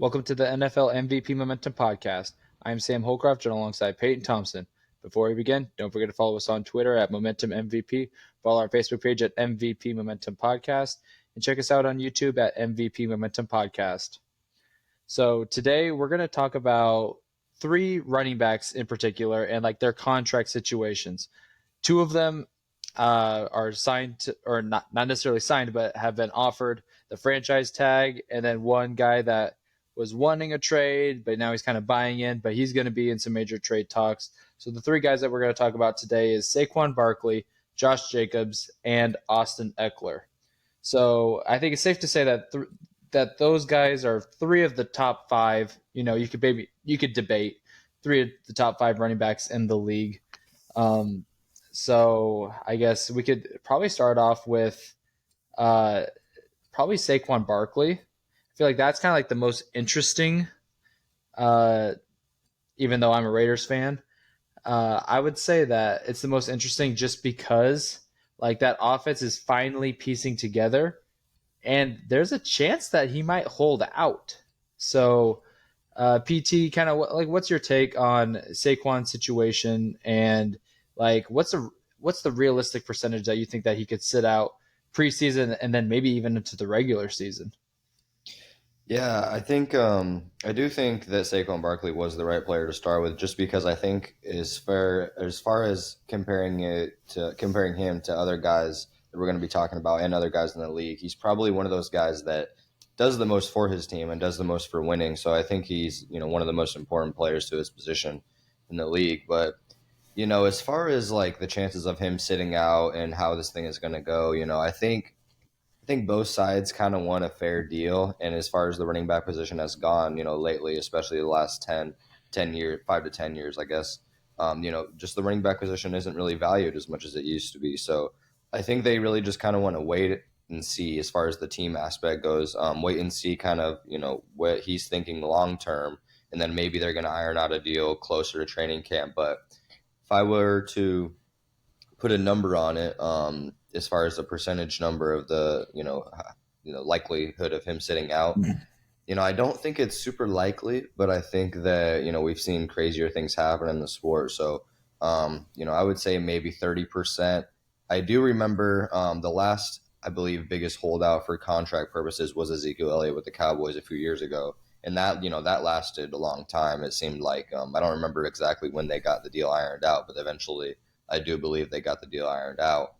Welcome to the NFL MVP Momentum Podcast. I am Sam Holcroft, and alongside Payton Thompson. Before we begin, don't forget to follow us on Twitter at Momentum MVP, follow our Facebook page at MVP Momentum Podcast, and check us out on YouTube at MVP Momentum Podcast. So today we're going to talk about three running backs in particular and like their contract situations. Two of them are signed to, or not necessarily signed, but have been offered the franchise tag, and then one guy that was wanting a trade, but now he's kind of buying in, but he's going to be in some major trade talks. So the three guys that we're going to talk about today is Saquon Barkley, Josh Jacobs, and Austin Ekeler. So I think it's safe to say that that those guys are three of the top five. You know, you could debate three of the top five running backs in the league. So I guess we could probably start off with probably Saquon Barkley. I feel like that's kind of like the most interesting, even though I'm a Raiders fan. I would say that it's the most interesting just because like that offense is finally piecing together, and there's a chance that he might hold out. So, PT, kind of like, what's your take on Saquon's situation, and like what's the realistic percentage that you think that he could sit out preseason and then maybe even into the regular season? Yeah, I do think that Saquon Barkley was the right player to start with, just because I think as far as comparing him to other guys that we're going to be talking about and other guys in the league, he's probably one of those guys that does the most for his team and does the most for winning. So I think he's one of the most important players to his position in the league. But as far as like the chances of him sitting out and how this thing is going to go, I think both sides kind of want a fair deal. And as far as the running back position has gone, lately, especially the last 10 years, 5 to 10 years, I guess, just the running back position isn't really valued as much as it used to be. So I think they really just kind of want to wait and see as far as the team aspect goes, wait and see kind of, what he's thinking long term. And then maybe they're going to iron out a deal closer to training camp. But if I were to put a number on it, as far as the percentage number of the likelihood of him sitting out. I don't think it's super likely, but I think that we've seen crazier things happen in the sport. So I would say maybe 30%. I do remember the last, I believe, biggest holdout for contract purposes was Ezekiel Elliott with the Cowboys a few years ago. And that lasted a long time. It seemed like I don't remember exactly when they got the deal ironed out, but eventually I do believe they got the deal ironed out,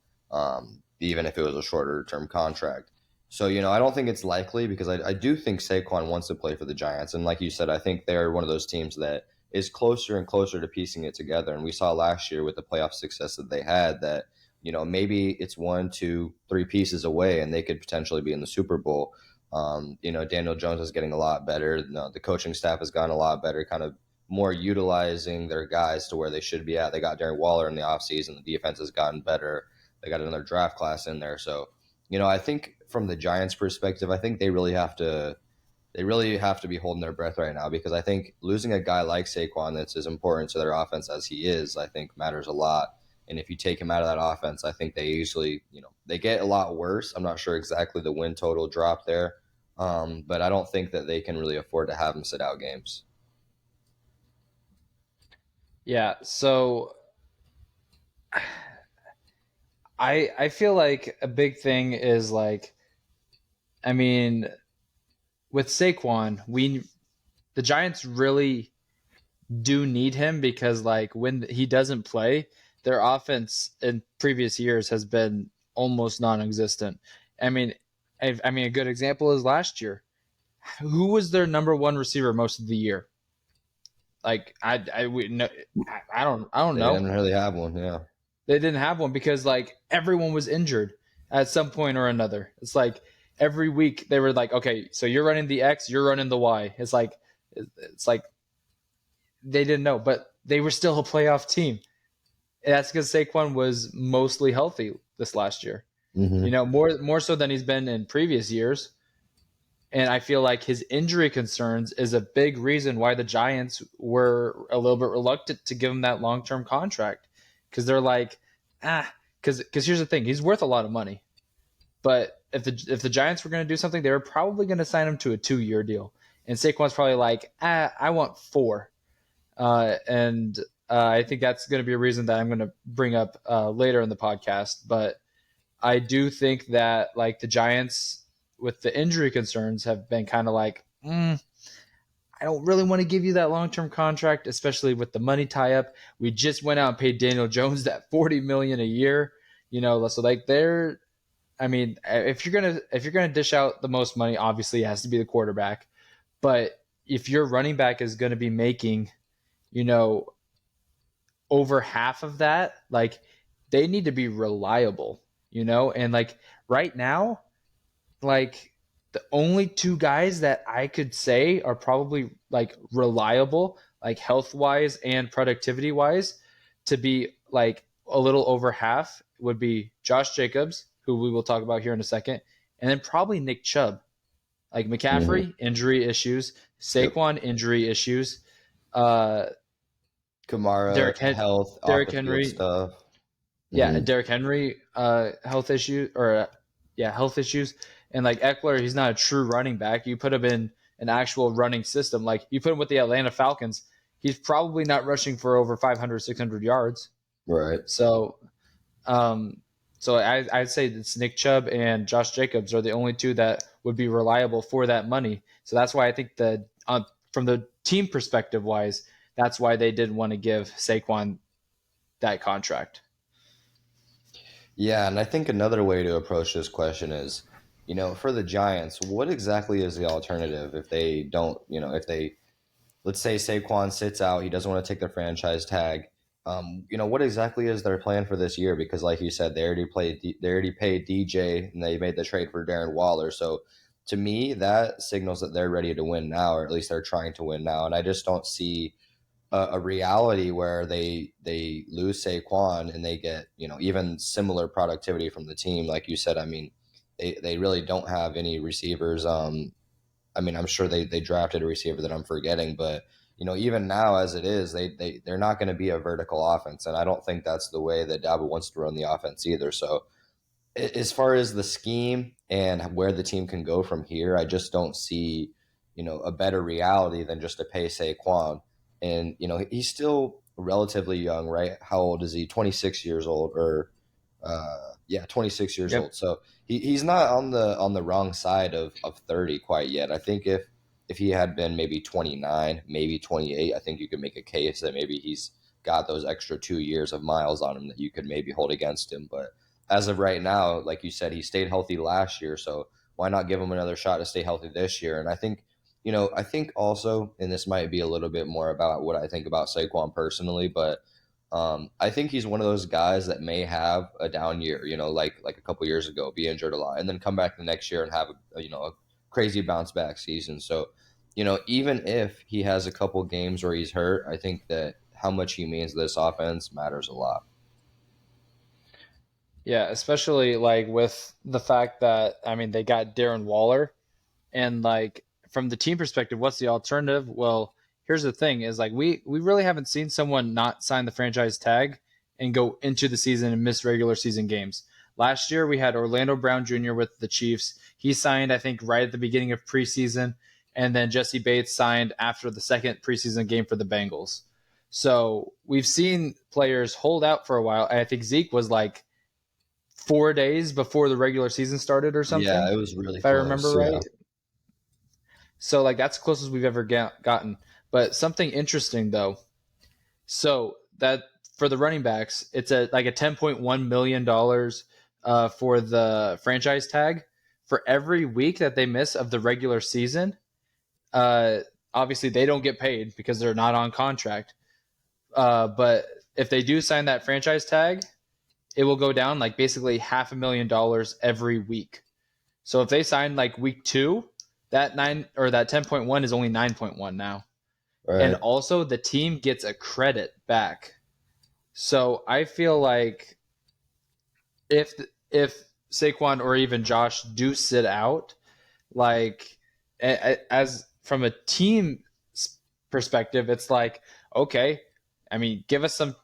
even if it was a shorter term contract. So, I don't think it's likely, because I do think Saquon wants to play for the Giants. And like you said, I think they're one of those teams that is closer and closer to piecing it together. And we saw last year with the playoff success that they had that, maybe it's 1, 2, 3 pieces away and they could potentially be in the Super Bowl. Daniel Jones is getting a lot better. The coaching staff has gotten a lot better, kind of more utilizing their guys to where they should be at. They got Darren Waller in the offseason. The defense has gotten better. They got another draft class in there. So, I think from the Giants' perspective, I think they really have to be holding their breath right now, because I think losing a guy like Saquon that's as important to their offense as he is, I think matters a lot. And if you take him out of that offense, I think they usually, they get a lot worse. I'm not sure exactly the win total drop there, but I don't think that they can really afford to have him sit out games. Yeah, so I feel like a big thing is like, I mean, with Saquon, the Giants really do need him, because like when he doesn't play, their offense in previous years has been almost non-existent. I mean, I mean a good example is last year. Who was their number one receiver most of the year? Like I don't They know. didn't really have one, yeah. They didn't have one because like everyone was injured at some point or another. It's like every week they were like, okay, so you're running the X, you're running the Y. It's like they didn't know, but they were still a playoff team. And that's because Saquon was mostly healthy this last year. Mm-hmm. More so than he's been in previous years. And I feel like his injury concerns is a big reason why the Giants were a little bit reluctant to give him that long-term contract, because they're like, because here's the thing, he's worth a lot of money, but if the Giants were going to do something, they were probably going to sign him to a 2-year deal. And Saquon's probably like, I want 4. And I think that's going to be a reason that I'm going to bring up later in the podcast. But I do think that like the Giants with the injury concerns have been kind of like, I don't really want to give you that long-term contract, especially with the money tie-up. We just went out and paid Daniel Jones that $40 million a year. So like I mean, if you're gonna dish out the most money, obviously it has to be the quarterback. But if your running back is going to be making, over half of that, like they need to be reliable, and like right now, like the only 2 guys that I could say are probably like reliable, like health wise and productivity wise, to be like a little over half would be Josh Jacobs, who we will talk about here in a second, and then probably Nick Chubb. Like Mm-hmm. McCaffrey, injury issues, Yep. Saquon, injury issues, uh, Kamara, Derrick, health, off Derrick the field Henry, stuff. yeah, Mm-hmm. Derrick Henry, health issues, and like Eckler, he's not a true running back. You put him in an actual running system, like you put him with the Atlanta Falcons, he's probably not rushing for over 500, 600 yards. Right. So, um, I'd say it's Nick Chubb and Josh Jacobs are the only 2 that would be reliable for that money. So that's why I think from the team perspective wise, that's why they didn't want to give Saquon that contract. Yeah, and I think another way to approach this question is, for the Giants, what exactly is the alternative if they don't, if they, let's say Saquon sits out, he doesn't want to take the franchise tag. What exactly is their plan for this year? Because, like you said, they already paid DJ, and they made the trade for Darren Waller. So, to me, that signals that they're ready to win now, or at least they're trying to win now. And I just don't see a reality where they lose Saquon and they get even similar productivity from the team. Like you said, I mean, they really don't have any receivers. I mean, I'm sure they drafted a receiver that I'm forgetting, but even now as it is, they're not going to be a vertical offense, and I don't think that's the way that Dabo wants to run the offense either. So as far as the scheme and where the team can go from here, I just don't see, a better reality than just to pay Saquon. And, he's still relatively young, right? How old is he? 26 years old or, yeah, 26 years Yep. old. So he's not on the wrong side of 30 quite yet. I think if he had been maybe 29, maybe 28, I think you could make a case that maybe he's got those extra 2 years of miles on him that you could maybe hold against him. But as of right now, like you said, he stayed healthy last year, so why not give him another shot to stay healthy this year? And I think, I think also, and this might be a little bit more about what I think about Saquon personally, but I think he's one of those guys that may have a down year, like a couple years ago, be injured a lot, and then come back the next year and have a crazy bounce back season. So, even if he has a couple games where he's hurt, I think that how much he means to this offense matters a lot. Yeah, especially like with the fact that I mean they got Darren Waller, and like from the team perspective, what's the alternative? Well, here's the thing: is like we really haven't seen someone not sign the franchise tag and go into the season and miss regular season games. Last year we had Orlando Brown Jr. with the Chiefs. He signed I think right at the beginning of preseason, and then Jesse Bates signed after the second preseason game for the Bengals. So we've seen players hold out for a while. I think Zeke was like 4 days before the regular season started or something, Yeah, it was really if I remember close. Yeah. right. So like that's the closest we've ever gotten. But something interesting though. So that for the running backs, it's a $10.1 million for the franchise tag for every week that they miss of the regular season. Uh, Obviously they don't get paid because they're not on contract. But if they do sign that franchise tag, it will go down like basically $500,000 every week. So if they sign like week 2, that 9 or that 10.1 is only 9.1 now. And Right. also the team gets a credit back. So I feel like if if Saquon or even Josh do sit out, like as from a team perspective, it's like okay, I mean, give us some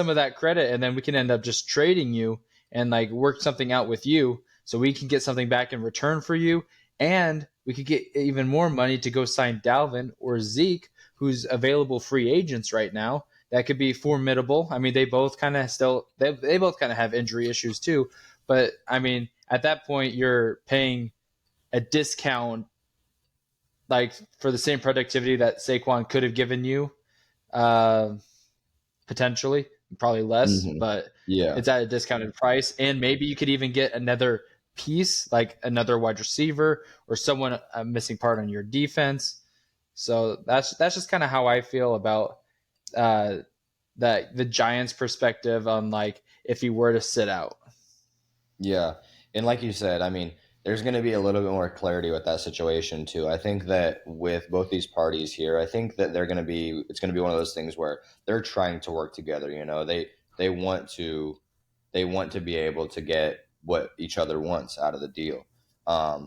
of that credit, and then we can end up just trading you and like work something out with you, so we can get something back in return for you, and we could get even more money to go sign Dalvin or Zeke, who's available free agents right now. That could be formidable. I mean, they both kind of they both kind of have injury issues too. But I mean, at that point, you're paying a discount like for the same productivity that Saquon could have given you, uh, potentially, probably less, Hmm. but Yeah. it's at a discounted price. And maybe you could even get another piece, like another wide receiver or someone a missing part on your defense. So that's just kind of how I feel about uh, that the Giants' perspective on like if he were to sit out. Yeah. And like you said, I mean, there's going to be a little bit more clarity with that situation too. I think that with both these parties here, I think that it's going to be one of those things where they're trying to work together, they want to be able to get what each other wants out of the deal. I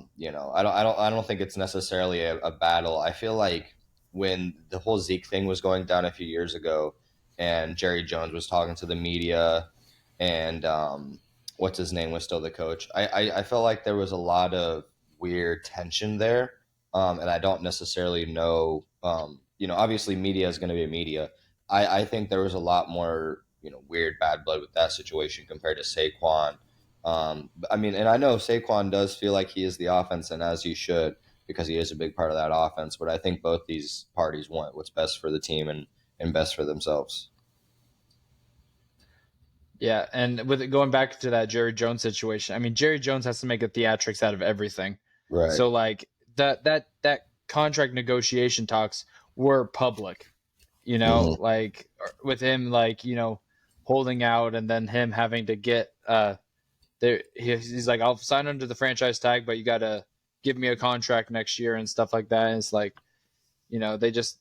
don't think it's necessarily a battle. I feel like when the whole Zeke thing was going down a few years ago and Jerry Jones was talking to the media and what's his name was still the coach. I felt like there was a lot of weird tension there, and I don't necessarily know. Obviously, media is going to be media. I think there was a lot more weird bad blood with that situation compared to Saquon. I mean, and I know Saquon does feel like he is the offense, and as he should, because he is a big part of that offense. But I think both these parties want what's best for the team and best for themselves. Yeah, and with it going back to that Jerry Jones situation, I mean Jerry Jones has to make a theatrics out of everything. Right. So like that contract negotiation talks were public, Hmm. like with him like, holding out and then him having to get there he's like I'll sign under the franchise tag, but you got to give me a contract next year and stuff like that. And it's like, they just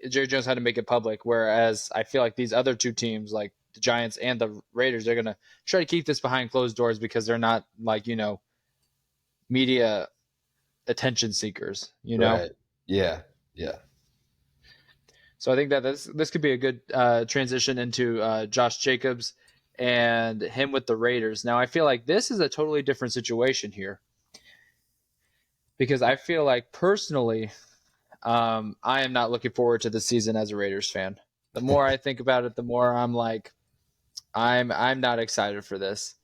Jerry Jones had to make it public. Whereas I feel like these other two teams, like the Giants and the Raiders, they're gonna try to keep this behind closed doors because they're not like media attention seekers. Right. Yeah. Yeah. So I think that this could be a good transition into Josh Jacobs and him with the Raiders. Now I feel like this is a totally different situation here because I feel like personally, I am not looking forward to the season as a Raiders fan. The more I think about it, the more I'm like, I'm not excited for this.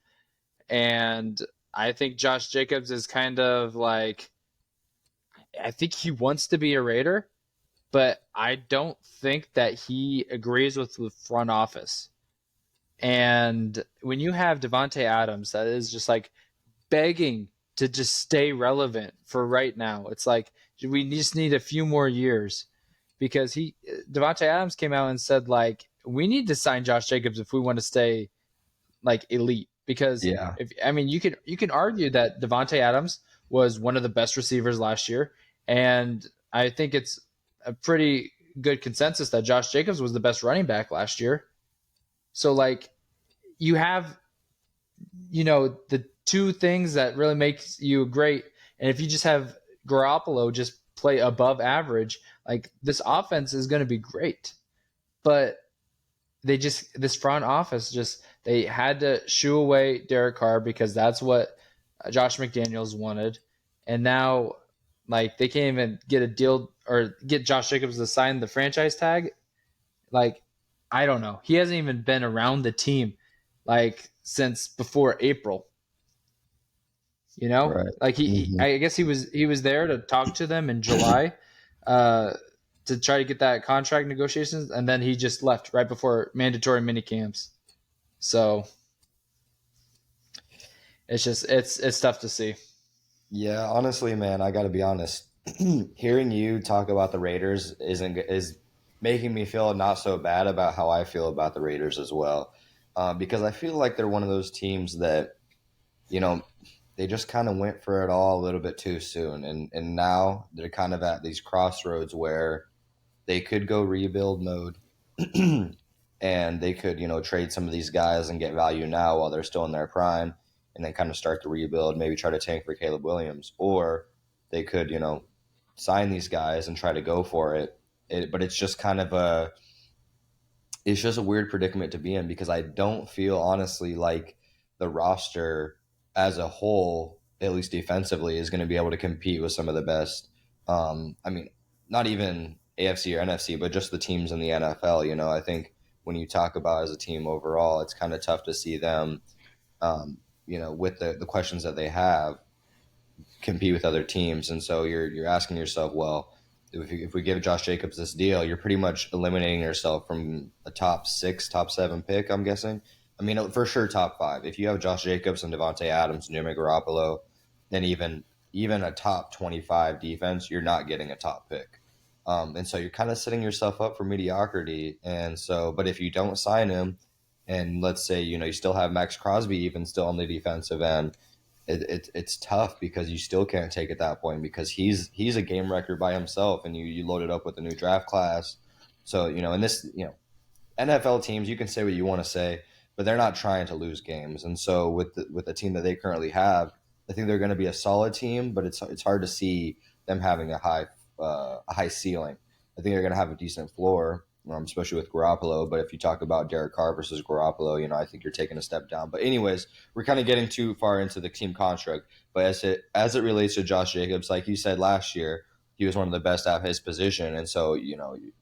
And I think Josh Jacobs is kind of like I think he wants to be a Raider, but I don't think that he agrees with the front office. And when you have Devonte Adams that is just like begging to just stay relevant for right now, it's like we just need a few more years because Devonte Adams came out and said like we need to sign Josh Jacobs if we want to stay like elite because Yeah. if I mean you can argue that Devonte Adams was one of the best receivers last year, and I think it's a pretty good consensus that Josh Jacobs was the best running back last year. So like you have the two things that really makes you great, and if you just have Garoppolo just play above average, like this offense is going to be great. But this front office just they had to shoo away Derek Carr because that's what Josh McDaniels wanted, and now like they can't even get a deal or get Josh Jacobs to sign the franchise tag. Like I don't know, he hasn't even been around the team like since before April. Right. Like Hmm. I guess he was there to talk to them in July, uh, to try to get that contract negotiations, and then he just left right before mandatory mini camps. So it's tough to see. Yeah, honestly, man, I got to be honest. Hearing you talk about the Raiders is making me feel not so bad about how I feel about the Raiders as well, because I feel like they're one of those teams that you know they just kind of went for it all a little bit too soon, and now they're kind of at these crossroads where they could go rebuild mode, and they could trade some of these guys and get value now while they're still in their prime, and then kind of start the rebuild, maybe try to tank for Caleb Williams, or they could sign these guys and try to go for but it's just a weird predicament to be in because I don't feel honestly like the roster as a whole at least defensively, is going to be able to compete with some of the best. I mean, not even AFC or NFC, but just the teams in the NFL. I think when you talk about as a team overall, it's kind of tough to see them, with the questions that they have, compete with other teams. And so you're asking yourself, well, if we give Josh Jacobs this deal, you're pretty much eliminating yourself from a top 6, top 7 pick, I'm guessing. I mean, for sure, top 5. If you have Josh Jacobs and Devontae Adams, Jimmy Garoppolo, then even a top 25 defense, you're not getting a top pick. And so you're kind of setting yourself up for mediocrity. And so, but if you don't sign him, and let's say you still have Max Crosby even still on the defensive end, it's tough because you still can't take at that point because he's a game record by himself, and you load it up with a new draft class. So and this NFL teams, you can say what you want to say, but they're not trying to lose games. And so with the team that they currently have, I think they're going to be a solid team, but it's hard to see them having a high ceiling. I think they're going to have a decent floor, especially with Garoppolo. But if you talk about Derek Carr versus Garoppolo, I think you're taking a step down. But anyways, we're kind of getting too far into the team construct. But as it relates to Josh Jacobs, like you said last year, he was one of the best at his position, and so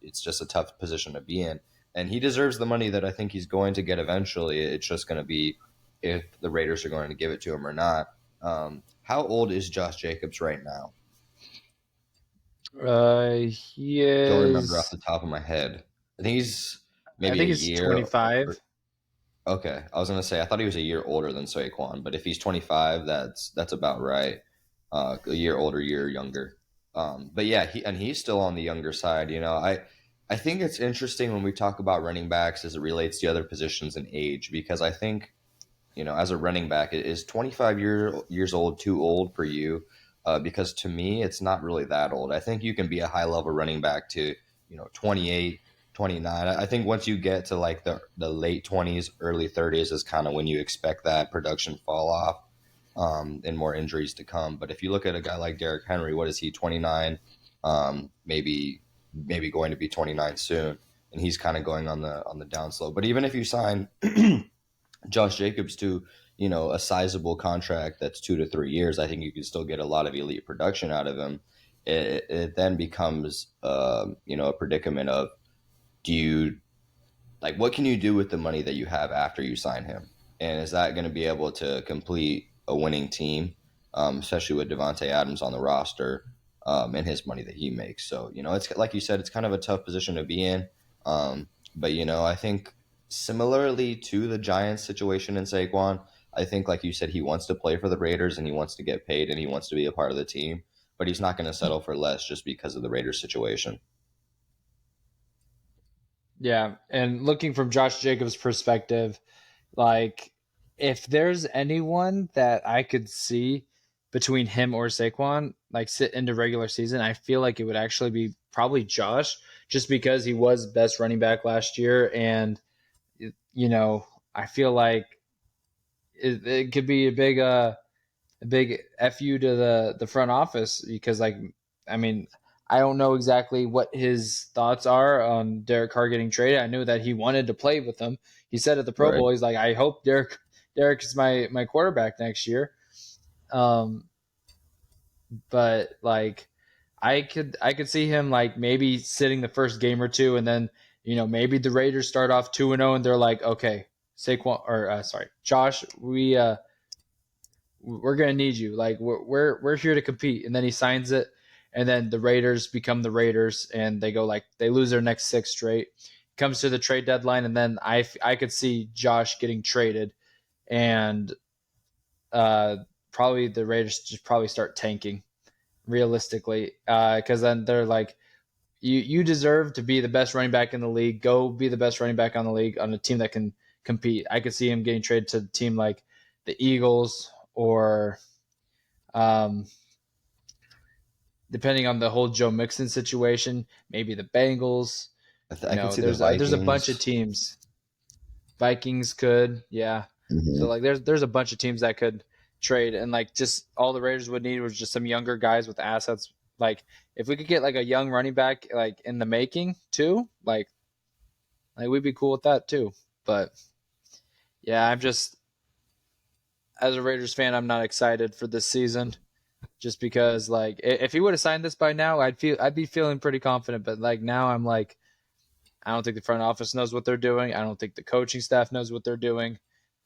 it's just a tough position to be in. And he deserves the money that I think he's going to get eventually. It's just going to be if the Raiders are going to give it to him or not. How old is Josh Jacobs right now? He Don't remember off is. the top of my head. I think he's I maybe a think he's year. 25. Okay, I was gonna say I thought he was a year older than Saquon, but if he's 25, that's about right. A year older, year younger. But yeah, he's still on the younger side. I think it's interesting when we talk about running backs as it relates to other positions in age because I think as a running back, is 25 years old too old for you? Because to me, it's not really that old. I think you can be a high level running back to 28, 29. I think once you get to like the late 20s, early 30s is kind of when you expect that production fall off, and more injuries to come. But if you look at a guy like Derrick Henry, what is he, 29? Maybe going to be 29 soon, and he's kind of going on the downslope. But even if you sign Josh Jacobs to a sizable contract that's 2 to 3 years, I think you can still get a lot of elite production out of him. It then becomes a predicament of, do you like, what can you do with the money that you have after you sign him, and is that going to be able to complete a winning team, especially with Devontae Adams on the roster, and his money that he makes. So it's like you said, it's kind of a tough position to be in. But I think similarly to the Giants situation in Saquon, I think like you said, he wants to play for the Raiders and he wants to get paid and he wants to be a part of the team, but he's not going to settle for less just because of the Raiders situation. Yeah, and looking from Josh Jacobs' perspective, like if there's anyone that I could see between him or Saquon, like sit into regular season, I feel like it would actually be probably Josh, just because he was best running back last year, and I feel like it could be a big fu to the front office because I mean I don't know exactly what his thoughts are on Derek Carr getting traded. I knew that he wanted to play with him. He said at the Pro Right. Bowl, he's like, I hope Derek is my quarterback next year. Um, but like I could see him like maybe sitting the first game or two, and then maybe the Raiders start off 2-0, and they're like, okay, Saquon or sorry, Josh, we're gonna need you. Like we're here to compete. And then he signs it, and then the Raiders become the Raiders, and they go like they lose their next 6 straight. Comes to the trade deadline, and then I could see Josh getting traded, and uh, probably the Raiders just probably start tanking realistically, because then they're like, you deserve to be the best running back in the league. Go be the best running back on the league on a team that can compete. I could see him getting traded to a team like the Eagles or um, depending on the whole Joe Mixon situation, maybe the Bengals. I could see the There's a bunch of Vikings. teams. Vikings could, yeah. So Hmm. like there's a bunch of teams that could trade, and like just all the Raiders would need was just some younger guys with assets. Like if we could get like a young running back like in the making too, like we'd be cool with that too. But yeah, as a Raiders fan, I'm not excited for this season. Just because, like, if he would have signed this by now, I'd be feeling pretty confident. But like now, I'm like, I don't think the front office knows what they're doing. I don't think the coaching staff knows what they're doing.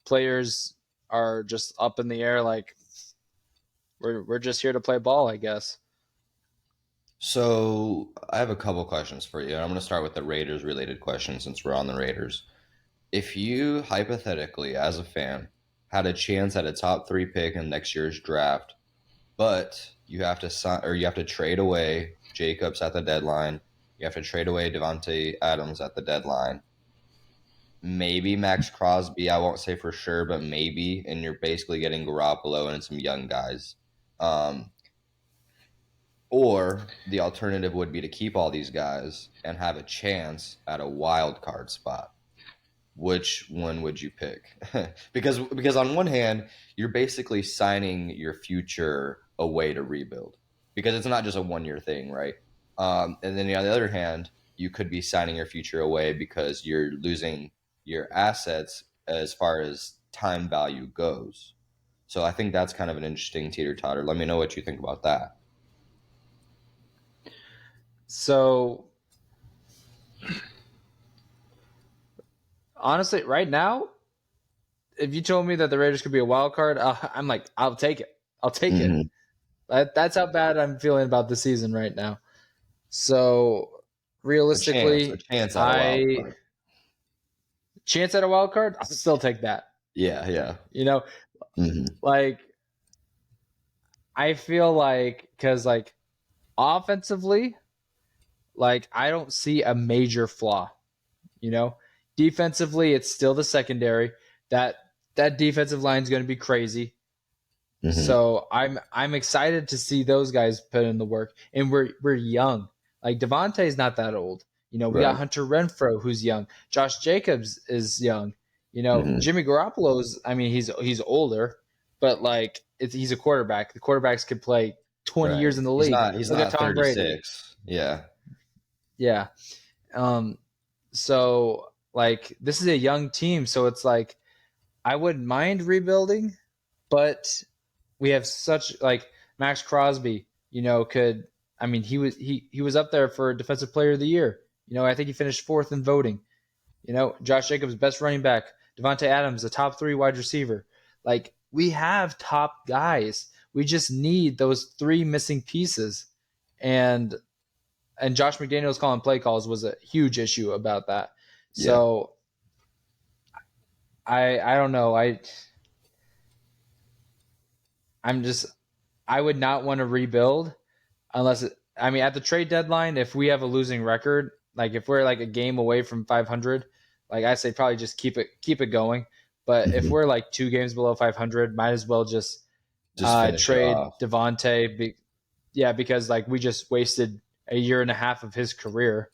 Players are just up in the air. Like we're just here to play ball, I guess. So I have a couple questions for you. I'm going to start with the Raiders related questions since we're on the Raiders. If you hypothetically, as a fan, had a chance at a top three pick in next year's draft, but you have to sign or you have to trade away Jacobs at the deadline, you have to trade away Devontae Adams at the deadline, maybe Max Crosby, I won't say for sure, but maybe, and you're basically getting Garoppolo and some young guys. Um, or the alternative would be to keep all these guys and have a chance at a wild card spot. Which one would you pick? because on one hand, you're basically signing your future away to rebuild because it's not just a 1 year thing, right? And then on the other hand, you could be signing your future away because you're losing your assets as far as time value goes. So I think that's kind of an interesting teeter totter. Let me know what you think about that. So honestly, right now, if you told me that the Raiders could be a wild card, I'm like, I'll take it. I'll take it. Mm-hmm. That's how bad I'm feeling about the season right now. So A realistically, chance at a wild I card. chance at a wild card, I'll still take that. Yeah, yeah. You know, Mm-hmm. like I feel like because like offensively, like I don't see a major flaw. You know, defensively, it's still the secondary. That that defensive line is going to be crazy. Mm-hmm. So I'm excited to see those guys put in the work, and we're young. Like Devontae's not that old. You know, we got Right. Hunter Renfro who's young. Josh Jacobs is young. You know, Mm-hmm. Jimmy Garoppolo's. I mean, he's older, but like he's a quarterback. The quarterbacks could play 20 Right. years in the He's league. not he's Look at not Tom Brady. 36. Yeah. Yeah. Um. So like this is a young team, so it's like I wouldn't mind rebuilding, but we have such like Max Crosby, you know, could I mean he was up there for defensive player of the year. You know, I think he finished fourth in voting. You know, Josh Jacobs best running back, Devontae Adams, the top 3 wide receiver. Like we have top guys. We just need those 3 missing pieces. And Josh McDaniels calling play calls was a huge issue about that. Yeah. So I don't know. I'm just I would not want to rebuild unless I mean at the trade deadline if we have a losing record, like if we're like a game away from 500, like I say probably just keep it going. But if Hmm. we're like 2 games below 500, might as well just Just finish it trade off. Devontae. Yeah, because like we just wasted a year and a half of his career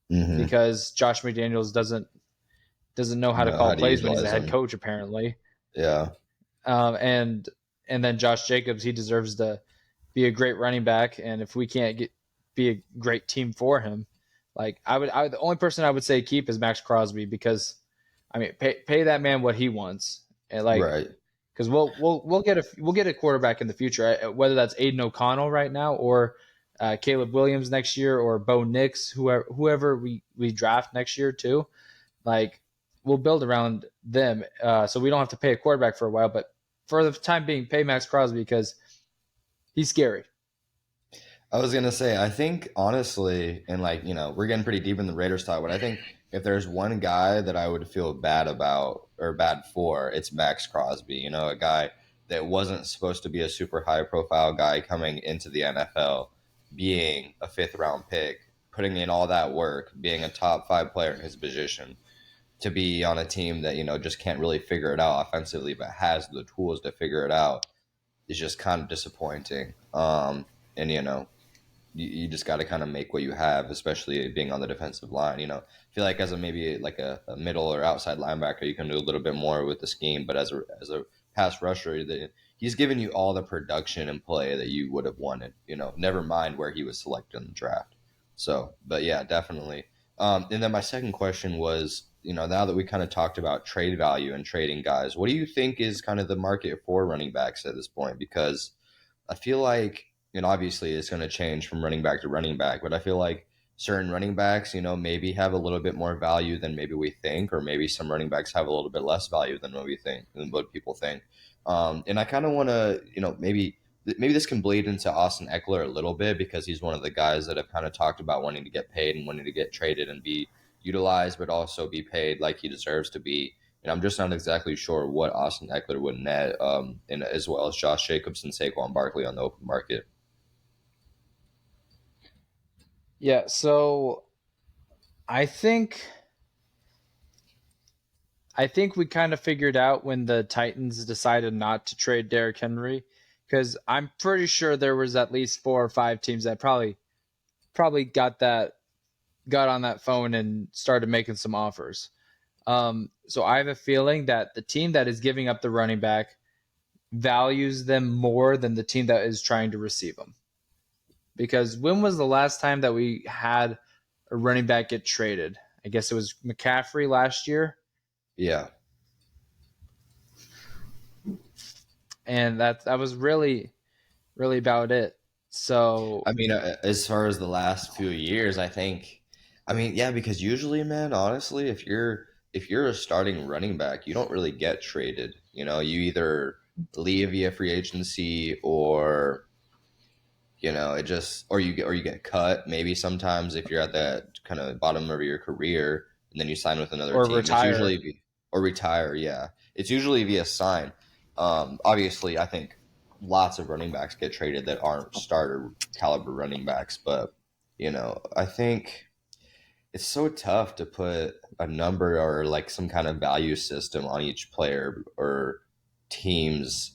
Hmm. because Josh McDaniels doesn't know how to Know call how to plays when he's a utilize head them. coach apparently. Yeah. Um, and and then Josh Jacobs, he deserves to be a great running back. And if we can't be a great team for him, like the only person I would say keep is Max Crosby because, I mean, pay that man what he wants, and like Right. because we'll get a quarterback in the future, whether that's Aiden O'Connell right now or Caleb Williams next year or Bo Nix, whoever we draft next year too. Like we'll build around them, so we don't have to pay a quarterback for a while. But for the time being, pay Max Crosby because he's scary. I was gonna say, I think honestly, and like, we're getting pretty deep in the Raiders talk, but I think if there's one guy that I would feel bad about or bad for, it's Max Crosby. A guy that wasn't supposed to be a super high profile guy coming into the NFL, being a fifth round pick, putting in all that work, being a top 5 player in his position, to be on a team that, just can't really figure it out offensively, but has the tools to figure it out is just kind of disappointing. And you just got to kind of make what you have, especially being on the defensive line. I feel like as a maybe like a middle or outside linebacker, you can do a little bit more with the scheme. But as a pass rusher, he's given you all the production and play that you would have wanted. Never mind where he was selected in the draft. So, but yeah, definitely. And then my second question was, now that we kind of talked about trade value and trading guys, what do you think is kind of the market for running backs at this point? Because I feel like, and obviously it's going to change from running back to running back, but I feel like certain running backs, maybe have a little bit more value than maybe we think, or maybe some running backs have a little bit less value than what we think, than what people think. And I kind of want to, maybe this can bleed into Austin Eckler a little bit because he's one of the guys that have kind of talked about wanting to get paid and wanting to get traded and be utilized, but also be paid like he deserves to be. And I'm just not exactly sure what Austin Eckler would net, and as well as Josh Jacobs and Saquon Barkley on the open market. Yeah, so I think I think we kind of figured out when the Titans decided not to trade Derrick Henry, because I'm pretty sure there was at least 4 or 5 teams that probably got on that phone and started making some offers. So I have a feeling that the team that is giving up the running back values them more than the team that is trying to receive them. Because when was the last time that we had a running back get traded? I guess it was McCaffrey last year, Yeah. and that was really about it. So I mean, as far as the last few years, I mean, yeah, because usually, man, honestly, if you're a starting running back, you don't really get traded. You either leave via free agency, or it just or you get cut. Maybe sometimes if you're at that kind of bottom of your career, and then you sign with another or team. It's retire. usually or retire. Yeah, it's usually via sign. Obviously, I think lots of running backs get traded that aren't starter caliber running backs, but I think it's so tough to put a number or like some kind of value system on each player or team's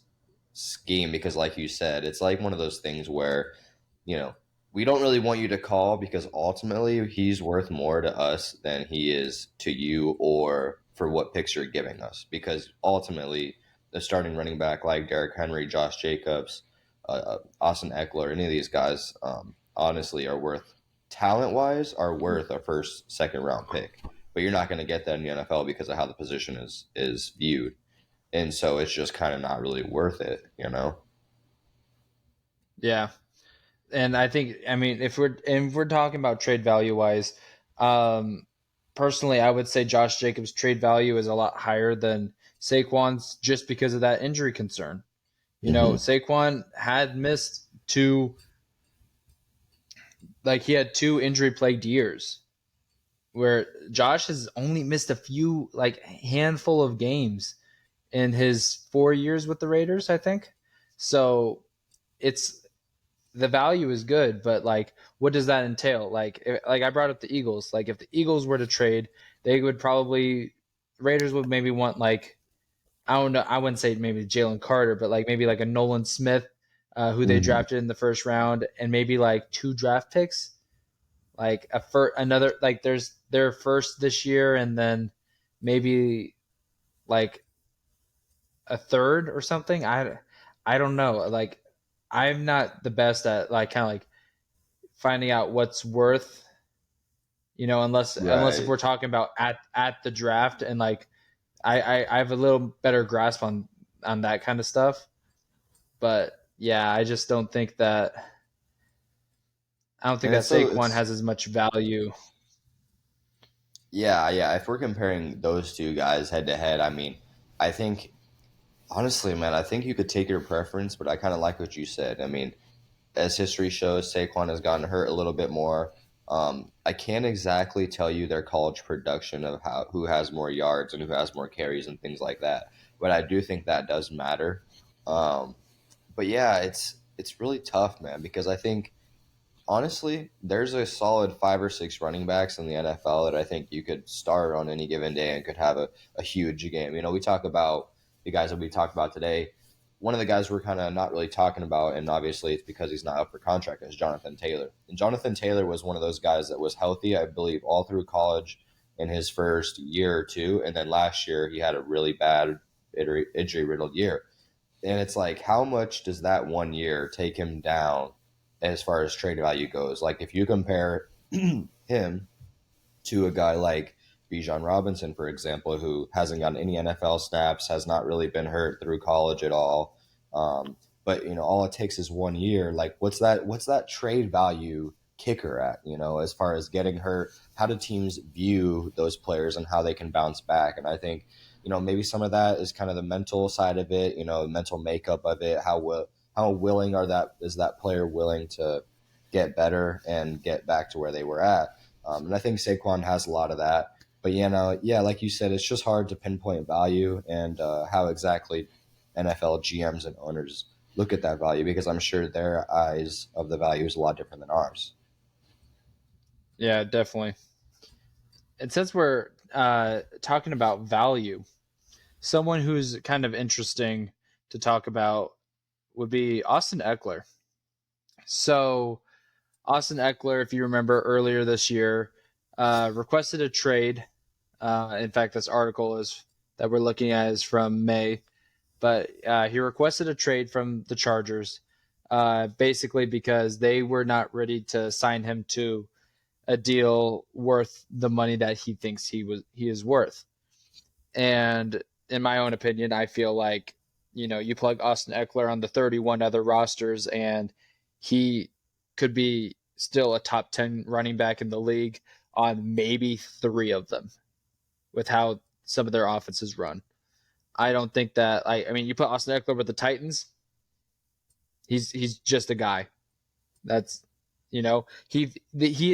scheme because, like you said, it's like one of those things where you know we don't really want you to call because ultimately he's worth more to us than he is to you or for what picks you're giving us because ultimately the starting running back like Derrick Henry, Josh Jacobs, Austin Eckler, any of these guys, honestly are worth talent wise are worth a first, second round pick. But you're not going to get that in the NFL because of how the position is viewed, and so it's just kind of not really worth it. Yeah, and I mean if we're talking about trade value wise, um, personally I would say Josh Jacobs' trade value is a lot higher than Saquon's just because of that injury concern. Hmm. Saquon had missed he had 2 injury plagued years, where Josh has only missed a few, like handful of games in his 4 years with the Raiders, I think. So it's the value is good, but like, what does that entail? Like I brought up the Eagles. Like, if the Eagles were to trade, they would probably Raiders would maybe want like I don't know. I wouldn't say maybe Jalen Carter, but like maybe like a Nolan Smith, who they Hmm. drafted in the first round, and maybe like 2 draft picks, like another like there's their first this year, and then maybe like a third or something. I don't know. Like, I'm not the best at like kind of like finding out what's worth, unless if Right. we're talking about at the draft, and like I have a little better grasp on that kind of stuff. But yeah, I don't think And that it's so Saquon it's has as much value. yeah, yeah. If we're comparing those two guys head to head, I mean, I think honestly, man, I think you could take your preference, but I kind of like what you said. I mean, as history shows, Saquon has gotten hurt a little bit more. I can't exactly tell you their college production of who has more yards and who has more carries and things like that, but I do think that does matter. Um, but yeah, it's really tough, man, because I think honestly, there's a solid 5 or 6 running backs in the NFL that I think you could start on any given day and could have a huge game. We talk about the guys that we talked about today. One of the guys we're kind of not really talking about, and obviously it's because he's not up for contract, is Jonathan Taylor. And Jonathan Taylor was one of those guys that was healthy, I believe, all through college in his first year or two. And then last year, he had a really bad injury riddled year. And it's like, how much does that one year take him down as far as trade value goes? Like, if you compare him to a guy like Bijan Robinson, for example, who hasn't gotten any NFL snaps, has not really been hurt through college at all. But all it takes is 1 year. Like, what's that trade value kicker at? As far as getting hurt, how do teams view those players and how they can bounce back? And I think maybe some of that is kind of the mental side of it. Mental makeup of it. How willing is that player willing to get better and get back to where they were at? And I think Saquon has a lot of that. But like you said, it's just hard to pinpoint value and how exactly NFL GMs and owners look at that value, because I'm sure their eyes of the value is a lot different than ours. Yeah, definitely. And since we're talking about value, someone who's kind of interesting to talk about would be Austin Ekeler. So, Austin Ekeler, if you remember earlier this year, requested a trade. In fact, this article is that we're looking at is from May, but he requested a trade from the Chargers, basically because they were not ready to sign him to a deal worth the money that he thinks he is worth. And in my own opinion, I feel like you plug Austin Ekeler on the 31 other rosters, and he could be still a top 10 running back in the league on maybe 3 of them with how some of their offenses run. I don't think that I mean you put Austin Ekeler with the Titans, he's just a guy. That's he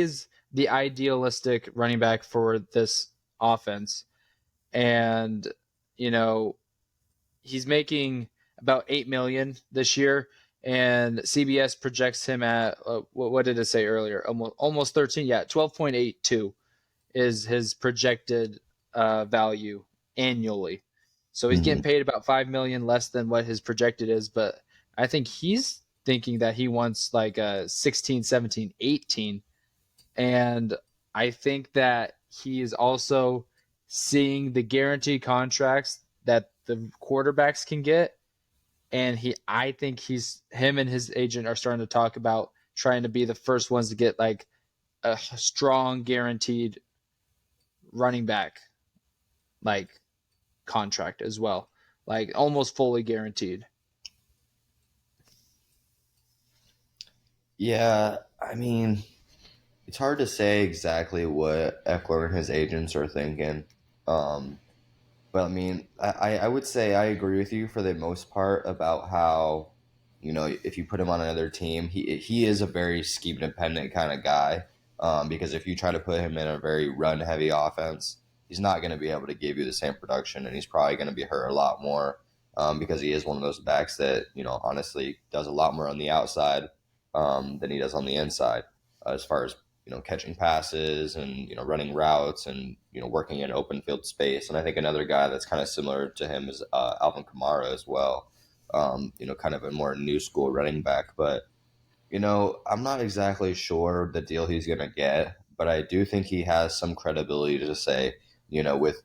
is the idealistic running back for this offense. And he's making about 8 million this year, and CBS projects him at what did it say earlier? Almost 13. Yeah, 12.82 is his projected value annually. So he's getting Mm-hmm. paid about 5 million less than what his projected is, but I think he's thinking that he wants like a 16, 17, 18. And I think that he is also seeing the guaranteed contracts that the quarterbacks can get. And I think him and his agent are starting to talk about trying to be the first ones to get like a strong guaranteed running back like contract as well, like almost fully guaranteed. Yeah, I mean, it's hard to say exactly what Eckler and his agents are thinking. Um, But I mean, I would say I agree with you for the most part about how, if you put him on another team, he is a very scheme dependent kind of guy. Because if you try to put him in a very run heavy offense, he's not going to be able to give you the same production, and he's probably going to be hurt a lot more. Because he is one of those backs that honestly does a lot more on the outside than he does on the inside, as far as catching passes and running routes and working in open field space. And I think another guy that's kind of similar to him is Alvin Kamara as well. Kind of a more new school running back, but I'm not exactly sure the deal he's going to get, but I do think he has some credibility to say, with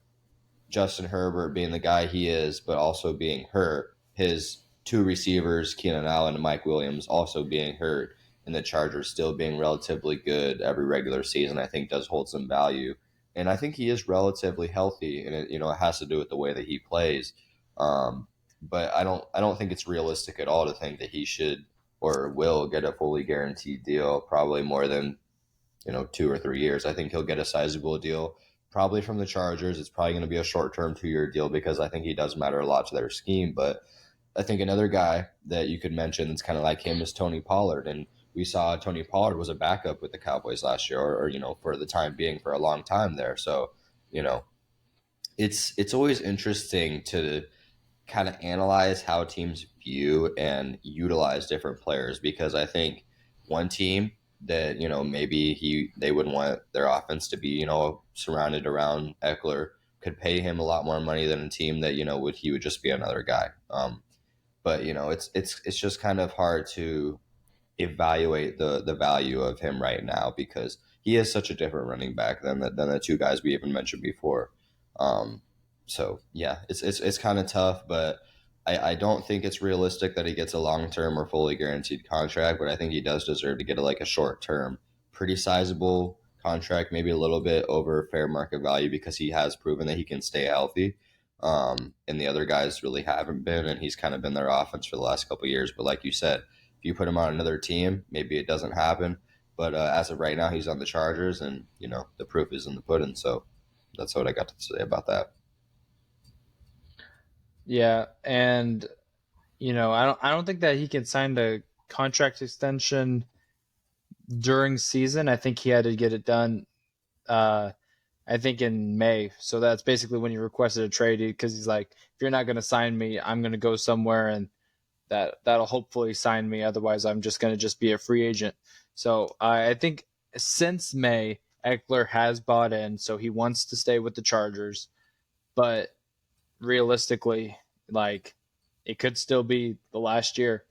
Justin Herbert being the guy he is, but also being hurt, his two receivers, Keenan Allen and Mike Williams, also being hurt, and the Chargers still being relatively good every regular season, I think does hold some value. And I think he is relatively healthy, and it has to do with the way that he plays. But I don't think it's realistic at all to think that he should or will get a fully guaranteed deal, probably more than 2 or 3 years. I think he'll get a sizable deal, probably from the Chargers. It's probably going to be a short-term 2-year deal because I think he does matter a lot to their scheme. But I think another guy that you could mention that's kind of like him is Tony Pollard, and we saw Tony Pollard was a backup with the Cowboys last year, or for the time being, for a long time there. So you know, it's always interesting to kind of analyze how teams view and utilize different players, because I think one team that maybe they would want their offense to be surrounded around Eckler could pay him a lot more money than a team that he would just be another guy. But it's just kind of hard to evaluate the value of him right now, because he is such a different running back than the two guys we even mentioned before. Um, so yeah, it's kind of tough, but I don't think it's realistic that he gets a long term or fully guaranteed contract. But I think he does deserve to get like a short term, pretty sizable contract, maybe a little bit over fair market value because he has proven that he can stay healthy. And the other guys really haven't been, and he's kind of been their offense for the last couple of years. But like you said, if you put him on another team, maybe it doesn't happen. But as of right now, he's on the Chargers, and the proof is in the pudding. So that's what I got to say about that. Yeah, and I don't think that he can sign the contract extension during season. I think he had to get it done. Uh, I think in May. So that's basically when he requested a trade because he's like, if you're not going to sign me, I'm going to go somewhere and that'll hopefully sign me. Otherwise, I'm just going to just be a free agent. So I think since May, Eckler has bought in, so he wants to stay with the Chargers. But realistically, like it could still be the last year.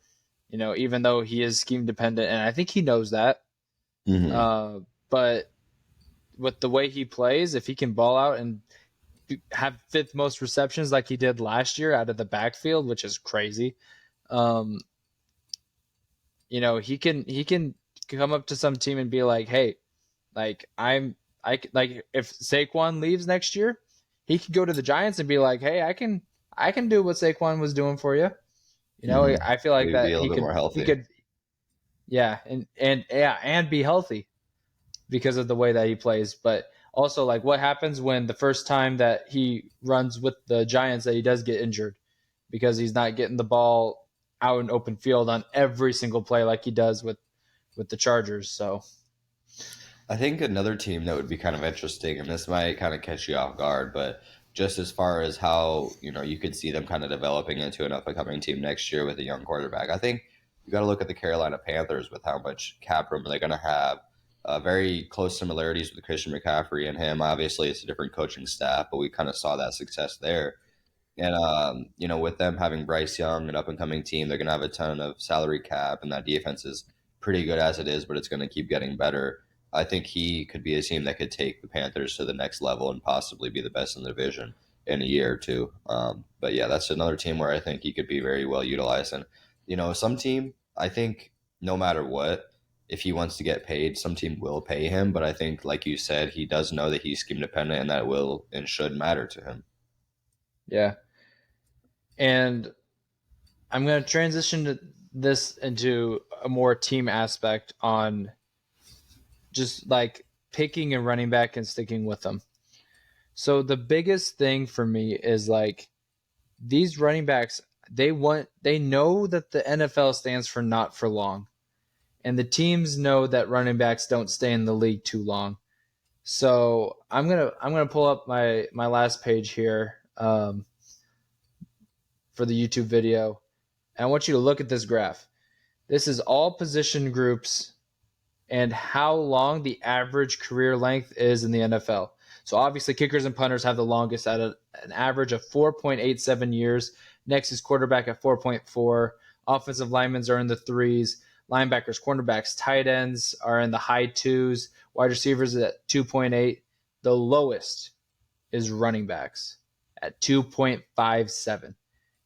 Even though he is scheme dependent, and I think he knows that. Mm-hmm. But with the way he plays, if he can ball out and have fifth most receptions like he did last year out of the backfield, which is crazy. Um, he can come up to some team and be like, hey, like like if Saquon leaves next year, he could go to the Giants and be like, hey, I can do what Saquon was doing for you. Mm-hmm. I feel like Maybe be that a he little bit could more he healthy. could yeah, and be healthy because of the way that he plays. But also, like, what happens when the first time that he runs with the Giants that he does get injured because he's not getting the ball out in open field on every single play like he does with the Chargers. So I think another team that would be kind of interesting, and this might kind of catch you off guard, but just as far as how you could see them kind of developing into an up and coming team next year with a young quarterback, I think you got to look at the Carolina Panthers with how much cap room they're going to have. Very close similarities with Christian McCaffrey and him. Obviously, it's a different coaching staff, but we kind of saw that success there. And with them having Bryce Young, an up and coming team, they're going to have a ton of salary cap, and that defense is pretty good as it is, but it's going to keep getting better. I think he could be a team that could take the Panthers to the next level and possibly be the best in the division in a year or two. But yeah, that's another team where I think he could be very well utilized. And some team, I think no matter what, if he wants to get paid, some team will pay him. But I think, like you said, he does know that he's scheme dependent, and that will and should matter to him. yeah, and I'm going to transition to this into a more team aspect on just like picking a running back and sticking with them. So the biggest thing for me is like these running backs, they know that the NFL stands for not for long. And the teams know that running backs don't stay in the league too long. So I'm gonna pull up my last page here for the YouTube video, and I want you to look at this graph. This is all position groups and how long the average career length is in the NFL. So obviously kickers and punters have the longest at an average of 4.87 years. Next is quarterback at 4.4. Offensive linemen are in the threes. Linebackers, cornerbacks, tight ends are in the high twos. Wide receivers at 2.8. The lowest is running backs at 2.57.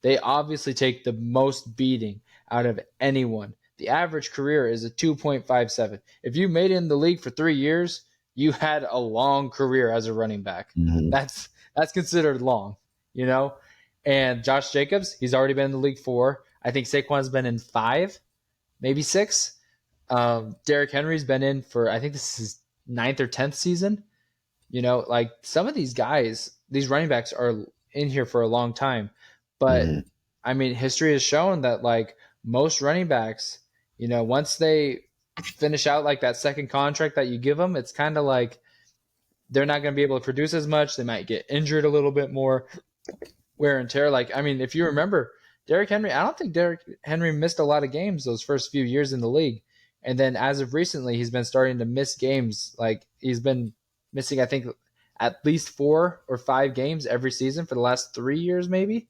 They obviously take the most beating out of anyone. The average career is a 2.57. If you made it in the league for 3 years, you had a long career as a running back. Mm-hmm. That's considered long, you know? And Josh Jacobs, he's already been in the league 4. I think Saquon's been in 5, maybe 6. Derrick Henry's been in for, I think this is his 9th or 10th season. Like some of these guys, these running backs are in here for a long time. But Mm-hmm. I mean, history has shown that like most running backs, once they finish out like that second contract that you give them, it's kind of like they're not going to be able to produce as much. They might get injured a little bit more, wear and tear. Like, I mean, if you remember, Derrick Henry, I don't think Derrick Henry missed a lot of games those first few years in the league. And then as of recently, he's been starting to miss games. Like, he's been missing, I think, at least 4 or 5 games every season for the last 3 years, maybe.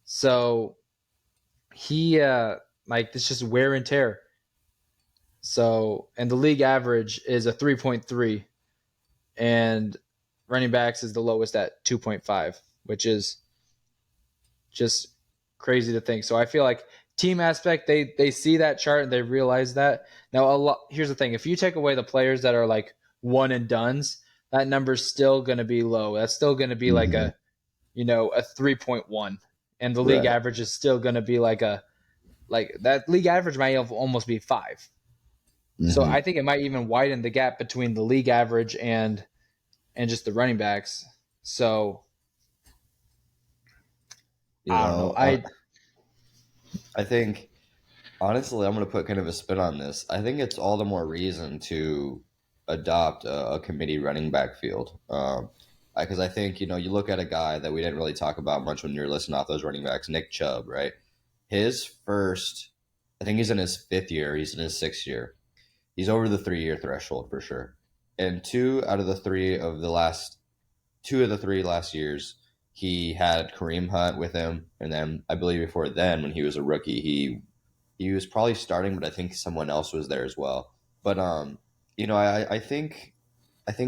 So he, like, it's just wear and tear. So, and the league average is a 3.3, and running backs is the lowest at 2.5, which is just crazy to think. So I feel like team aspect, they see that chart and they realize that. Now, here's the thing: if you take away the players that are like one and dones, that number's still going to be low. That's still going to be like Mm-hmm. a 3.1, and the league Right. average is still going to be like that league average might almost be 5. So Mm-hmm. I think it might even widen the gap between the league average and just the running backs. So You I don't know. know, I think honestly, I'm going to put kind of a spin on this. I think it's all the more reason to adopt a committee running back field. Because I think, you look at a guy that we didn't really talk about much when you're listing off those running backs, Nick Chubb, right? His first, I think he's in his 5th year, he's in his 6th year. He's over the 3-year threshold for sure. And two of the three last years, he had Kareem Hunt with him, and then I believe before then, when he was a rookie, he was probably starting, but I think someone else was there as well. But I think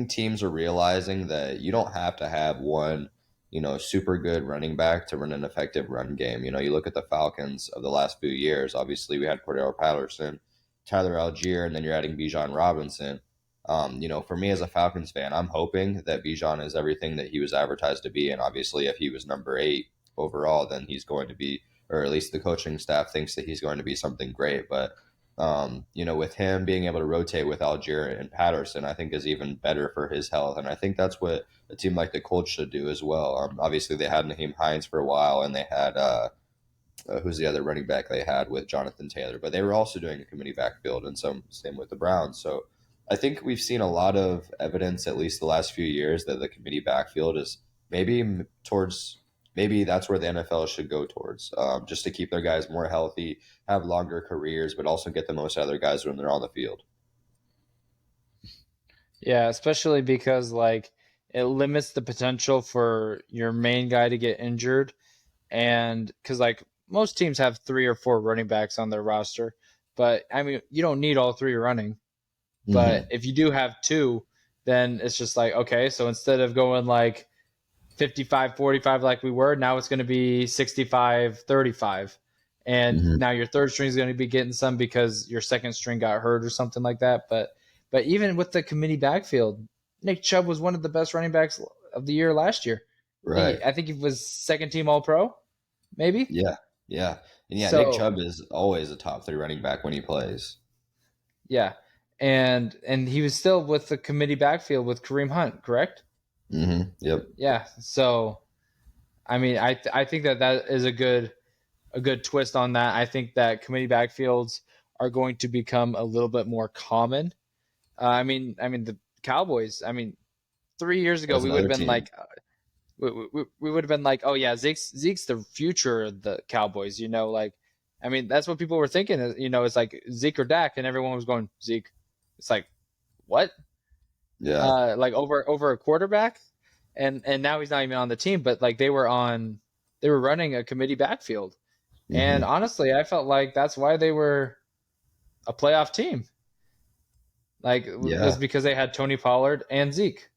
teams are realizing that you don't have to have one, super good running back to run an effective run game. You look at the Falcons of the last few years. Obviously, we had Cordero Patterson, Tyler Algier, and then you're adding Bijan Robinson. For me as a Falcons fan, I'm hoping that Bijan is everything that he was advertised to be. And obviously, if he was number 8 overall, then he's going to be, or at least the coaching staff thinks that he's going to be something great. But with him being able to rotate with Algier and Patterson, I think is even better for his health. And I think that's what a team like the Colts should do as well. Obviously, they had Naheem Hines for a while, and they had who's the other running back they had with Jonathan Taylor, but they were also doing a committee backfield, and same with the Browns. So I think we've seen a lot of evidence, at least the last few years, that the committee backfield is maybe that's where the NFL should go towards, just to keep their guys more healthy, have longer careers, but also get the most out of their guys when they're on the field. Yeah, especially because like it limits the potential for your main guy to get injured, and because like most teams have 3 or 4 running backs on their roster, but I mean you don't need all 3 running. But Mm-hmm. if you do have 2, then it's just like okay, so instead of going like 55-45 like we were, now it's going to be 65-35, and Mm-hmm. now your third string is going to be getting some because your second string got hurt or something like that. But even with the committee backfield, Nick Chubb was one of the best running backs of the year last year. Right. I think he was second team All Pro, maybe. Yeah. Yeah. And yeah, Nick So Chubb is always a top 3 running back when he plays. yeah, and he was still with the committee backfield with Kareem Hunt, correct? Mm-hmm. Yep. Yeah. So I mean, I think that is a good twist on that. I think that committee backfields are going to become a little bit more common. I mean the Cowboys. I mean, 3 years ago That's we would another have been team. like, we would have been like, oh yeah, Zeke's the future of the Cowboys. Like, I mean that's what people were thinking. It's like Zeke or Dak, and everyone was going Zeke. It's like what? Yeah. Like over a quarterback, and now he's not even on the team. But like they were running a committee backfield. And Mm-hmm. honestly, I felt like that's why they were a playoff team. Like it was Yeah. because they had Tony Pollard and Zeke.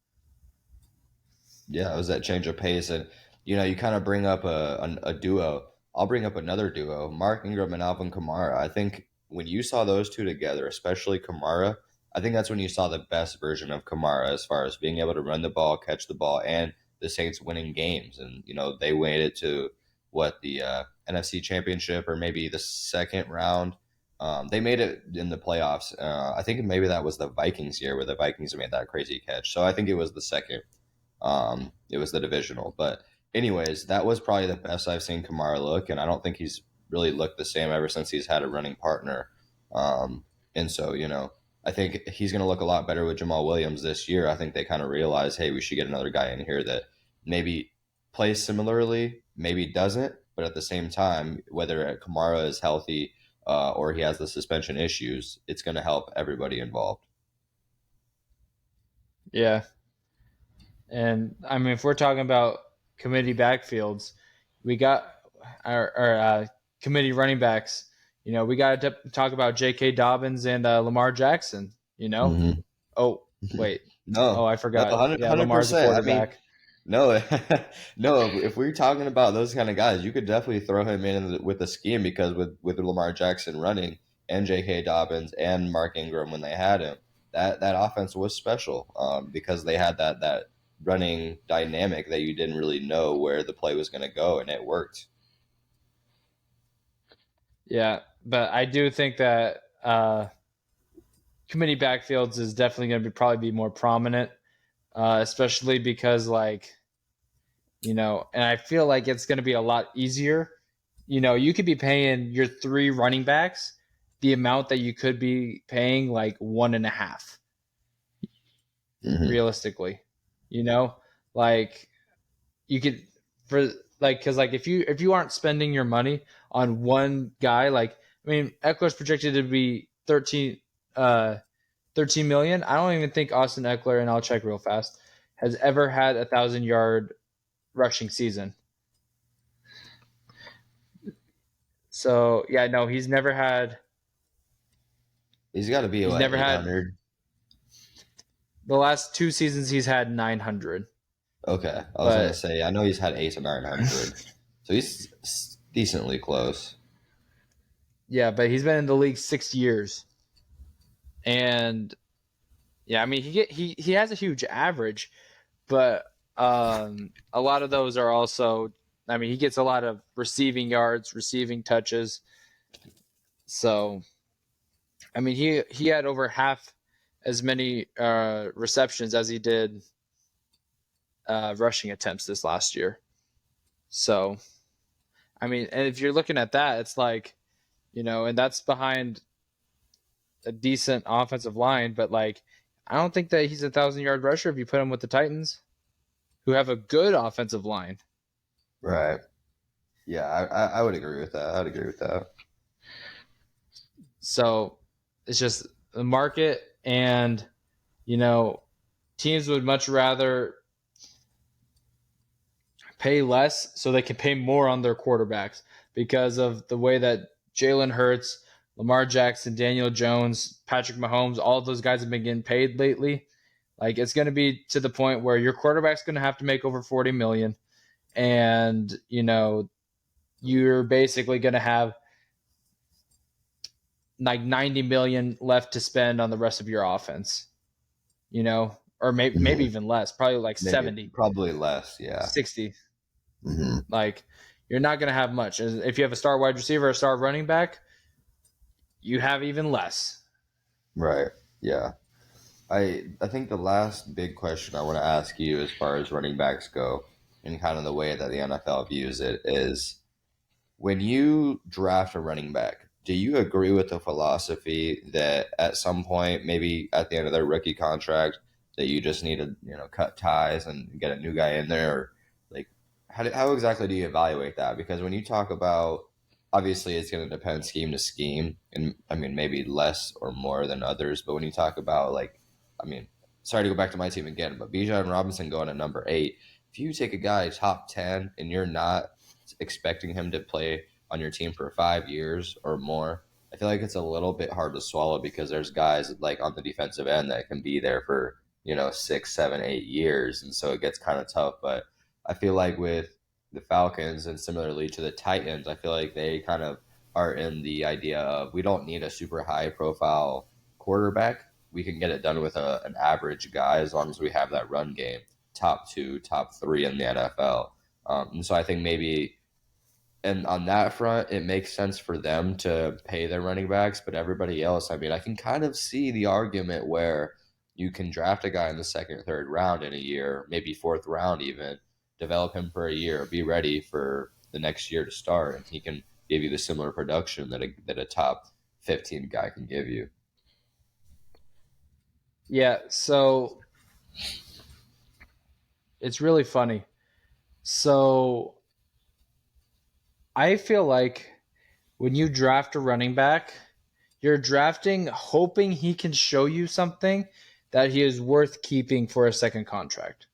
Yeah, it was that change of pace, and you kind of bring up a duo. I'll bring up another duo, Mark Ingram and Alvin Kamara. I think when you saw those two together, especially Kamara, I think that's when you saw the best version of Kamara as far as being able to run the ball, catch the ball, and the Saints winning games. And they made it to what the NFC Championship or maybe the second round. They made it in the playoffs. I think maybe that was the Vikings year where the Vikings made that crazy catch. So I think it was the second. It was the divisional. But anyways, that was probably the best I've seen Kamara look, and I don't think he's really looked the same ever since he's had a running partner. And so, I think he's going to look a lot better with Jamal Williams this year. I think they kind of realize, hey, we should get another guy in here that maybe plays similarly, maybe doesn't, but at the same time, whether Kamara is healthy or he has the suspension issues, it's going to help everybody involved. Yeah, and I mean if we're talking about committee backfields, we got our committee running backs. We got to talk about J.K. Dobbins and Lamar Jackson. You know. Mm-hmm. Oh wait. Oh, No, I no, forgot. 100, Yeah, Lamar's a 100%. I mean, quarterback. No, no. If we're talking about those kind of guys, you could definitely throw him with the scheme because with Lamar Jackson running and J.K. Dobbins and Mark Ingram when they had him, that offense was special because they had that running dynamic that you didn't really know where the play was going to go, and it worked. Yeah, but I do think that committee backfields is definitely going to probably be more prominent, especially because and I feel like it's going to be a lot easier. You could be paying your three running backs the amount that you could be paying like one and a half Hmm. realistically. You know, like you could for because if you aren't spending your money on one guy, like I mean Eckler's projected to be 13 million. I don't even think Austin Eckler, and I'll check real fast, has ever had 1,000 yard rushing season. So yeah, no, He's got to be he's what never had 800. the last two seasons he's had 900. Okay, I was gonna But say I know he's had 8 to 900, so he's decently close. yeah, but he's been in the league 6 years, and yeah, I mean he has a huge average, but a lot of those are also. I mean, he gets a lot of receiving yards, receiving touches. So I mean, he had over half as many receptions as he did rushing attempts this last year. So I mean, and if you're looking at that, it's like and that's behind a decent offensive line, but like I don't think that he's 1,000 yard rusher if you put him with the Titans, who have a good offensive line. Right. Yeah, I would agree with that. I would agree with that. So it's just the market, and you know teams would much rather pay less so they can pay more on their quarterbacks because of the way that Jalen Hurts, Lamar Jackson, Daniel Jones, Patrick Mahomes, all of those guys have been getting paid lately. Like it's going to be to the point where your quarterback's going to have to make over 40 million, and you're basically going to have like 90 million left to spend on the rest of your offense. Or maybe Hmm. even less, probably like Maybe 70, probably less. Yeah. 60. Hmm. Like you're not going to have much. If you have a star wide receiver, a star running back, you have even less. Right. Yeah. I think the last big question I want to ask you as far as running backs go, and kind of the way that the NFL views it, is when you draft a running back, do you agree with the philosophy that at some point, maybe at the end of their rookie contract, that you just need to cut ties and get a new guy in there? Or, like, how exactly do you evaluate that? Because when you talk about, obviously it's going to depend scheme to scheme, and I mean maybe less or more than others. But when you talk about like, I mean, sorry to go back to my team again, but Bijan Robinson going to number 8. If you take a guy top 10 and you're not expecting him to play on your team for 5 years or more, I feel like it's a little bit hard to swallow because there's guys like on the defensive end that can be there for 6, 7, 8 years, and so it gets kind of tough. But I feel like with the Falcons and similarly to the Titans, I feel like they kind of are in the idea of we don't need a super high profile quarterback. We can get it done with an average guy as long as we have that run game, top 2, top 3 in the NFL. And so I think maybe and on that front, it makes sense for them to pay their running backs, but everybody else, I mean, I can kind of see the argument where you can draft a guy in the second, third round in a year, maybe fourth round even, develop him for a year, be ready for the next year to start, and he can give you the similar production that a top 15 guy can give you. Yeah, so it's really funny. So I feel like when you draft a running back, you're drafting hoping he can show you something that he is worth keeping for a second contract.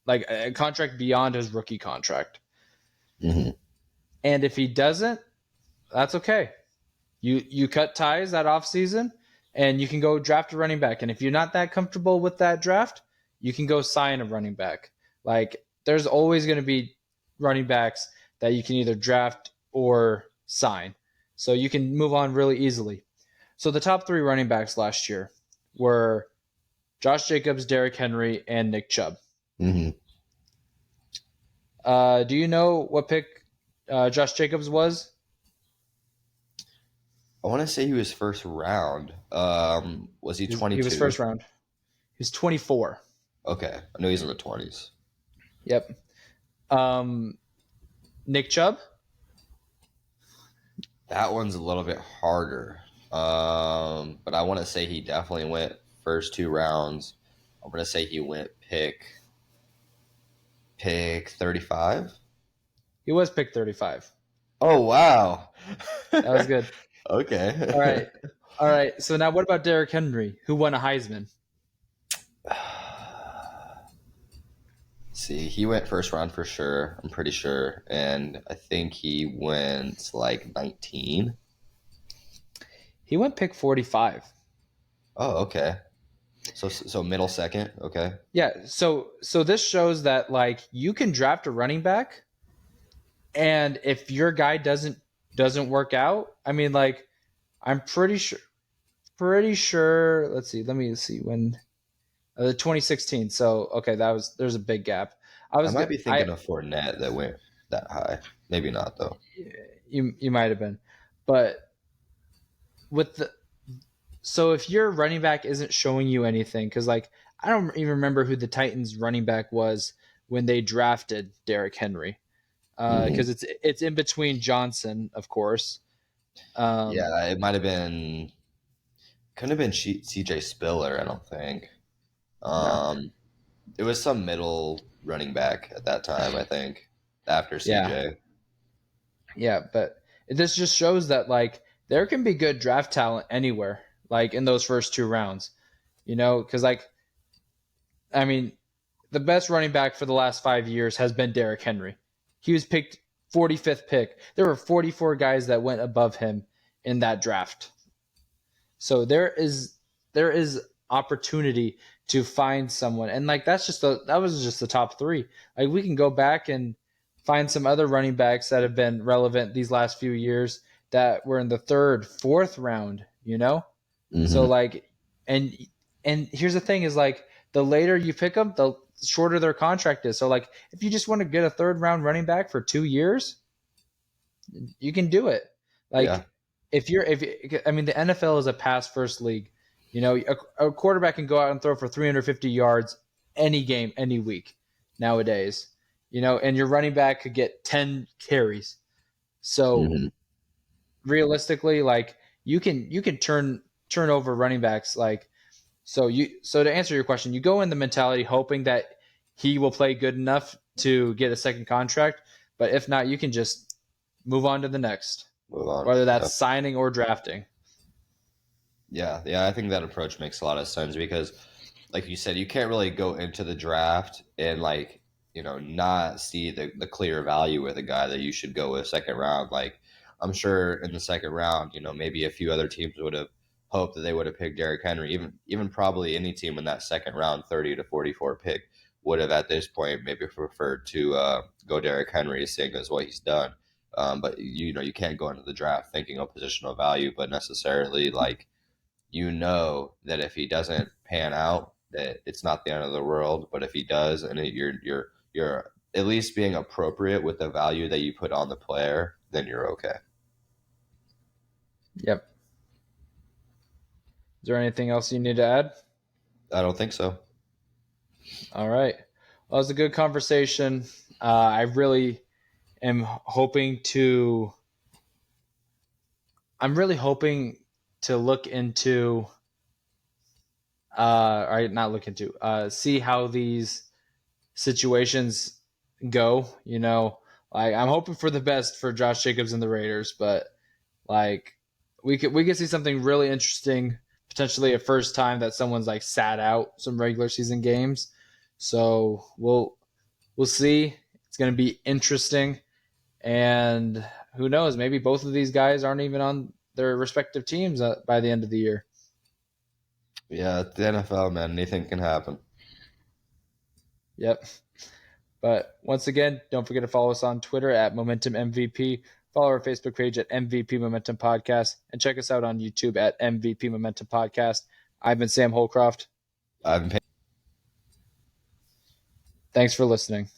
Like a contract beyond his rookie contract. Hmm. And if he doesn't, that's okay. You cut ties that offseason and you can go draft a running back. And if you're not that comfortable with that draft, you can go sign a running back. Like, there's always going to be running backs that you can either draft or sign. So you can move on really easily. So the top 3 running backs last year were Josh Jacobs, Derrick Henry, and Nick Chubb. Mm-hmm. Do you know what pick Josh Jacobs was? I want to say he was first round. Was he He was 22? first round. He was 24. Okay, I know he's in the 20s. Yep. Nick Chubb? That one's a little bit harder. But I want to say he definitely went first 2 rounds. I'm gonna say he went pick 35. He was picked 35. Oh wow, That was good. All okay. right. All right. So now what about Derrick Henry, who won a Heisman? See, he went first round for sure. I'm pretty sure, and I think he went like 19. He went pick 45. Oh, okay. So middle second. Okay. Yeah, so this shows that like you can draft a running back, and if your guy doesn't work out, I mean, like, I'm pretty sure. Let me see when the 2016. So okay, there's a big gap. I I was might good. be thinking of Fournette that went that high. Maybe not though. You might have been, but with the so if your running back isn't showing you anything, because like I don't even remember who the Titans running back was when they drafted Derrick Henry, Hmm. because it's in between Johnson, of course. Um, Yeah, it might have been. Couldn't have been C.J. Spiller. I don't think. no, Um, it was some middle running back at that time. I think after yeah, C.J. yeah, but this just shows that like there can be good draft talent anywhere, like in those first 2 rounds, because like I mean the best running back for the last 5 years has been Derrick Henry. He was picked 45th pick. There were 44 guys that went above him in that draft. So there is opportunity to find someone, and like that was just the top 3. Like we can go back and find some other running backs that have been relevant these last few years that were in the 3rd, 4th round. So Hmm. like, and and here's the thing is like the later you pick them, the shorter their contract is. So like if you just want to get a 3rd round running back for 2 years, you can do it. Yeah. Like if I mean the NFL is a pass first league. A quarterback can go out and throw for 350 yards any game, any week nowadays. And your running back could get 10 carries. So Hmm. realistically, like you can turn over running backs like so to answer your question, you go in the mentality hoping that he will play good enough to get a second contract, but if not, you can just move on to the next, Move on. whether Yeah. that's signing or drafting. Yeah. I think that approach makes a lot of sense because, like you said, you can't really go into the draft and not see the clear value with a guy that you should go with second round. Like I'm sure in the second round, maybe a few other teams would have hoped that they would have picked Derrick Henry. Even probably any team in that second round, 30 to 44 pick, would have at this point maybe preferred to go Derrick Henry, seeing as what he's done. But you can't go into the draft thinking of positional value, but necessarily like that if he doesn't pan out, that it's not the end of the world. But if he does, and you're at least being appropriate with the value that you put on the player, then you're okay. Yep. Is there anything else you need to add? I don't think so. All right. Well, it was a good conversation. I really am hoping to. I'm really hoping to look into. Or not look into. See how these situations go. Like I'm hoping for the best for Josh Jacobs and the Raiders, but like we could see something really interesting, potentially a first time that someone's like sat out some regular season games. So we'll see. It's going to be interesting, and who knows? Maybe both of these guys aren't even on their respective teams by the end of the year. Yeah, it's the NFL, man. Anything can happen. Yep. But once again, don't forget to follow us on Twitter at Momentum MVP. Follow our Facebook page at MVP Momentum Podcast, and check us out on YouTube at MVP Momentum Podcast. I've been Sam Holcroft. I've been Thanks for listening.